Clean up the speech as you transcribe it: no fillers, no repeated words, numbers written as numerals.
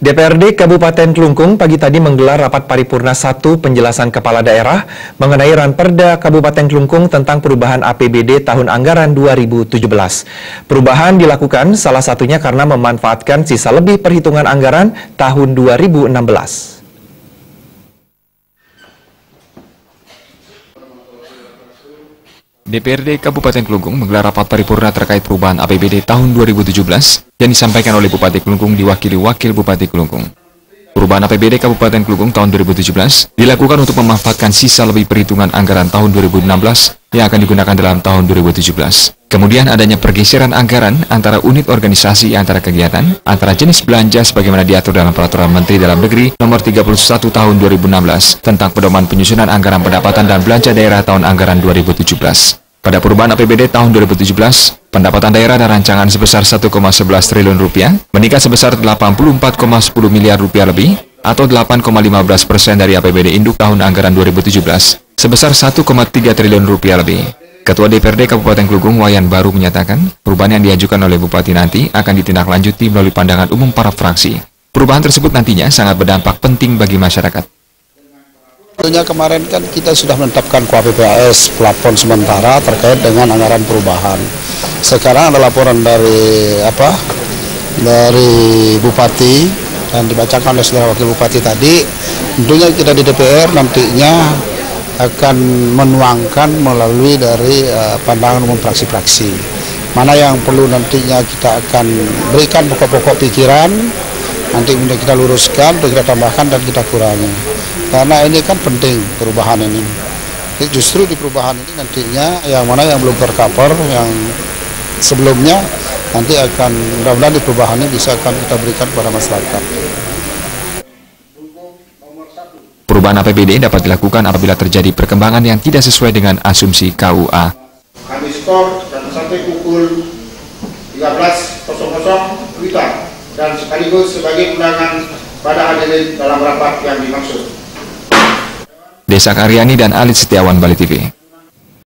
DPRD Kabupaten Klungkung pagi tadi menggelar rapat paripurna 1 penjelasan kepala daerah mengenai Ranperda Kabupaten Klungkung tentang perubahan APBD tahun anggaran 2017. Perubahan dilakukan salah satunya karena memanfaatkan sisa lebih perhitungan anggaran tahun 2016. DPRD Kabupaten Klungkung menggelar rapat paripurna terkait perubahan APBD tahun 2017 yang disampaikan oleh Bupati Klungkung diwakili Wakil Bupati Klungkung. Perubahan APBD Kabupaten Klungkung tahun 2017 dilakukan untuk memanfaatkan sisa lebih perhitungan anggaran tahun 2016 yang akan digunakan dalam tahun 2017. Kemudian adanya pergeseran anggaran antara unit organisasi antara kegiatan, antara jenis belanja sebagaimana diatur dalam Peraturan Menteri Dalam Negeri Nomor 31 Tahun 2016 tentang pedoman penyusunan anggaran pendapatan dan belanja daerah tahun anggaran 2017. Pada perubahan APBD tahun 2017, pendapatan daerah dan rancangan sebesar 1,11 triliun rupiah meningkat sebesar 84,10 miliar rupiah lebih atau 8,15% dari APBD induk tahun anggaran 2017 sebesar 1,3 triliun rupiah lebih. Ketua DPRD Kabupaten Klungkung Wayan Baru menyatakan perubahan yang diajukan oleh Bupati nanti akan ditindaklanjuti melalui pandangan umum para fraksi. Perubahan tersebut nantinya sangat berdampak penting bagi masyarakat. Tentunya kemarin kan kita sudah menetapkan KUAPPAS plafon sementara terkait dengan anggaran perubahan. Sekarang ada laporan dari Bupati dan dibacakan oleh saudara Wakil Bupati tadi. Tentunya kita di DPR nantinya akan menuangkan melalui dari pandangan umum fraksi-fraksi. Mana yang perlu nantinya kita akan berikan pokok-pokok pikiran, nanti kita luruskan, kita tambahkan dan kita kurangi. Karena ini kan penting perubahan ini. Jadi justru di perubahan ini nantinya yang mana yang belum tercover, yang sebelumnya nanti akan mudah-mudahan di perubahan ini bisa akan kita berikan kepada masyarakat. Perubahan APBD dapat dilakukan apabila terjadi perkembangan yang tidak sesuai dengan asumsi KUA. Kami skor dan sampai pukul 13.00 WITA dan sekaligus sebagai undangan pada hadirin dalam rapat yang dimaksud. Desa Karyani dan Alit Setiawan, Bali TV.